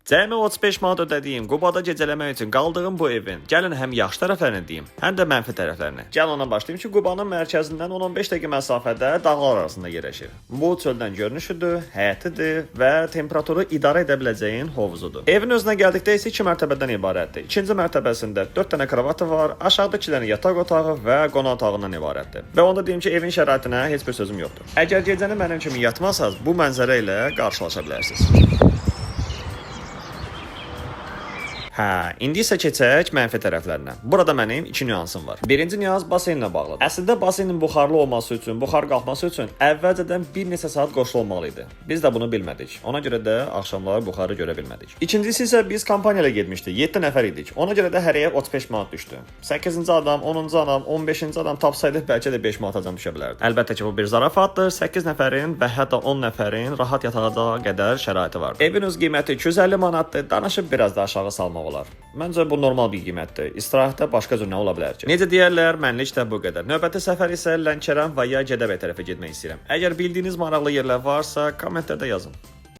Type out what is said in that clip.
Cəmi 35 manat ödədiyim Qubada gecələmək üçün qaldığım bu evin gəlin həm yaxşı tərəflərini deyim, həm də mənfi tərəflərini. Gəlin ondan başlayım ki, Qubanın mərkəzindən 10-15 dəqiqə məsafədə dağlar arasında yerləşir. Bu çöldən görünüşüdür, həyətidir və temperaturu idarə edə biləcəyin hovuzudur. Evin özünə gəldikdə isə 2 mərtəbədən ibarətdir. İkinci mərtəbəsində 4 dənə kravatı var, aşağıda 2 dənə yataq otağı və qonaq otağından ibarətdir. Və onda deyim ki, evin şəraitinə heç bir sözüm yoxdur. Əgər gecəni mənim kimi yatmasanız, bu mənzərə ilə qarşılaşa bilərsiniz. Hə, indi isə keçək mənfi tərəflərinə. Burada mənim 2 nüansım var. Birinci nüans baseynlə bağlıdır. Əslində baseynin buxarlı olması üçün, buxar qalxması üçün əvvəlcədən bir neçə saat qoşulu olmalı idi. Biz də bunu bilmədik. Ona görə də axşamlar buxarı görə bilmədik. İkincisi isə biz kampaniya ilə getmişdik. 7 nəfər idik. Ona görə də hərəyə 35 manat düşdü. 8-ci adam, 10-cu adam, 15-ci adam tapsaydıq bəlkə də 5 manatacan düşə bilərdi. Əlbəttə ki, bu bir zarafatdır. 8 nəfərin və hətta 10 nəfərin rahat yatacağı qədər şəraiti var. Evin öz qiyməti 250 manatdır. Danışıb biraz da aşağı salmaq olar. Məncə bu normal bir qiymətdir. İstirahətdə başqa cür nə ola bilər ki? Necə deyərlər, mənlik də bu qədər. Növbəti səfər isə Lənkəran və ya Gədəbəy tərəfə getmək istəyirəm. Əgər bildiyiniz maraqlı yerlər varsa, kommentlərdə yazın.